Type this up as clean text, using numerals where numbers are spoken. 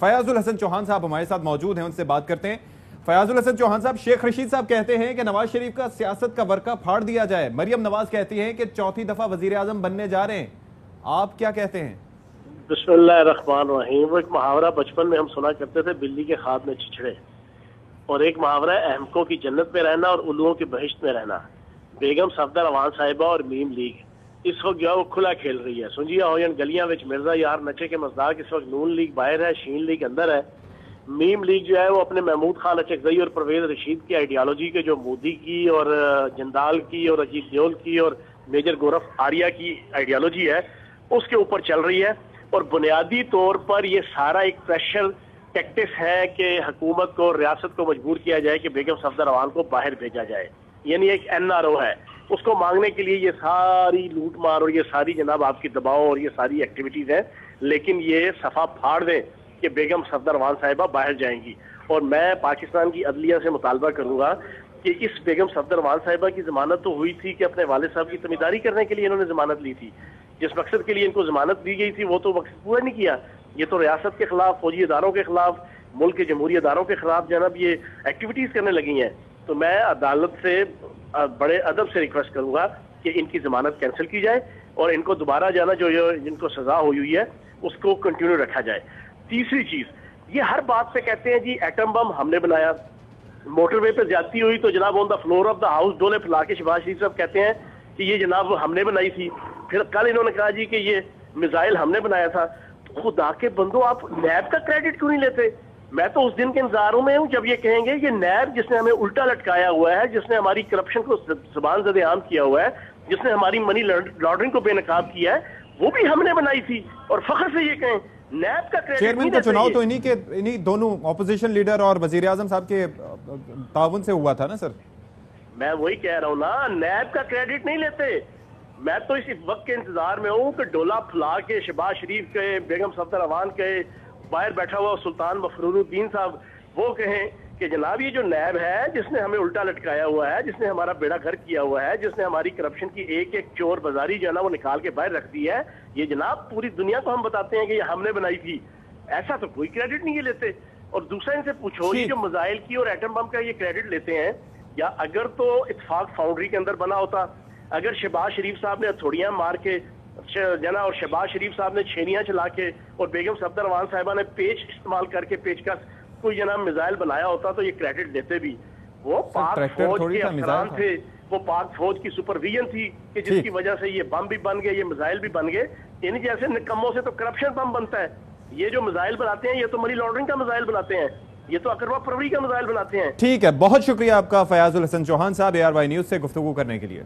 फयाजुल हसन चौहान साहब हमारे साथ मौजूद हैं, उनसे बात करते हैं। फयाजुल हसन चौहान साहब, शेख रशीद साहब कहते हैं कि नवाज शरीफ का सियासत का वर्का फाड़ दिया जाए। मरियम नवाज कहती हैं कि चौथी दफा वजीर आजम बनने जा रहे हैं। आप क्या कहते हैं? बिस्मिल्लाहिर्रहमानिर्रहीम। वो एक मुहावरा बचपन में हम सुना करते थे, बिल्ली के खाद में छिछड़े, और एक मुहावरा है अहमकों की जन्नत में रहना और उल्लुओं की बहिश्त में रहना। बेगम सफदर अवान साहिबा और मीम लीग इस वक्त जो है वो खुला खेल रही है। सुंजिया होयन गलियां विच मिर्जा यार नचे के मजदाक इस वक्त नून लीग बाहर है, शीन लीग अंदर है। मीम लीग जो है वो अपने महमूद खान अचकजई और परवेज रशीद की आइडियालॉजी के, जो मोदी की और जिंदाल की और अजीत देओल की और मेजर गौरव आर्या की आइडियालॉजी है, उसके ऊपर चल रही है। और बुनियादी तौर पर ये सारा एक प्रेशर टैक्टिक्स है कि हुकूमत को, रियासत को मजबूर किया जाए कि बेगम सफदर अवान को बाहर भेजा जाए। यानी एक NRO है, उसको मांगने के लिए ये सारी लूट मार और ये सारी जनाब आपकी दबाव और ये सारी एक्टिविटीज हैं। लेकिन ये सफा फाड़ दें कि बेगम सफदर अवान साहिबा बाहर जाएंगी। और मैं पाकिस्तान की अदलिया से मुतालबा करूंगा कि इस बेगम सफदर अवान साहिबा की जमानत तो हुई थी कि अपने वालिद साहब की तमीदारी करने के लिए इन्होंने जमानत ली थी। जिस मकसद के लिए इनको जमानत दी गई थी वो तो मकसद पूरा नहीं किया। ये तो रियासत के खिलाफ, फौजी इदारों के खिलाफ, मुल्क के जमहूरी इदारों के खिलाफ जनाब ये एक्टिविटीज करने लगी हैं। तो मैं अदालत से बड़े अदब से रिक्वेस्ट करूंगा कि इनकी जमानत कैंसिल की जाए और इनको दोबारा जाना जो जिनको सजा हुई है उसको कंटिन्यू रखा जाए। तीसरी चीज, ये हर बात पे कहते हैं जी एटम बम हमने बनाया, मोटरवे पे ज्यादती हुई तो जनाब on the floor of the house डोले फैला के शहबाज शरीफ साहब कहते हैं कि ये जनाब हमने बनाई थी। फिर कल इन्होंने कहा जी कि ये मिसाइल हमने बनाया था। तो खुदा के बंदो, आप नैब का क्रेडिट क्यों नहीं लेते? मैं तो उस दिन के इंतजारों में हूं जब ये कहेंगे ये नैब जिसने हमें उल्टा लटकाया हुआ है, जिसने हमारी करप्शन को जुबान ज़द-ए-आम किया हुआ है, जिसने हमारी मनी लॉन्ड्रिंग को बेनकाब किया है, वो भी हमने बनाई थी। और फख्र से ये कहें नैब का क्रेडिट। चेयरमैन का चुनाव तो इन्हीं दोनों ऑपोजिशन लीडर और वजीर आजम साहब के ताउन से हुआ था ना सर? मैं वही कह रहा हूँ ना, नैब का क्रेडिट नहीं लेते। मैं तो इस वक्त के इंतजार में हूँ कि डोला फुला के शहबाज शरीफ के, बेगम सफदर अवान के, बाहर बैठा हुआ सुल्तान मफरूरुद्दीन साहब वो कहें कि जनाब ये जो नैब है जिसने हमें उल्टा लटकाया हुआ है, जिसने हमारा बेड़ा गर्क किया हुआ है, जिसने हमारी करप्शन की एक एक चोर बाजारी जो है ना वो निकाल के बाहर रख दी है, ये जनाब पूरी दुनिया को हम बताते हैं कि ये हमने बनाई थी। ऐसा तो कोई क्रेडिट नहीं ये लेते। और दूसरा इनसे पूछो, ये जो मिसाइल की और एटम बम का ये क्रेडिट लेते हैं, या अगर तो इत्तेफाक फाउंड्री के अंदर बना होता, अगर शहबाज शरीफ साहब ने हथौड़ियां मार के जना और शहबाज शरीफ साहब ने छेनियां चला के और बेगम सफदर अवान साहिबा ने पेच इस्तेमाल करके पेचकस कोई जनाब मिसाइल बनाया होता तो ये क्रेडिट देते भी। वो पाक फौज के अफसरान थे, वो पाक फौज की सुपरविजन थी कि जिसकी वजह से ये बम भी बन गए, ये मिसाइल भी बन गए। इन जैसे निकम्मों से तो करप्शन बम बनता है। ये जो मिसाइल बनाते हैं ये तो मनी लॉन्ड्रिंग का मिसाइल बनाते हैं, ये तो अकरवा परवरी का मिसाइल बनाते हैं। ठीक है, बहुत शुक्रिया आपका फयाजुल हसन चौहान साहब ARY न्यूज से गुफ्तगू करने के लिए।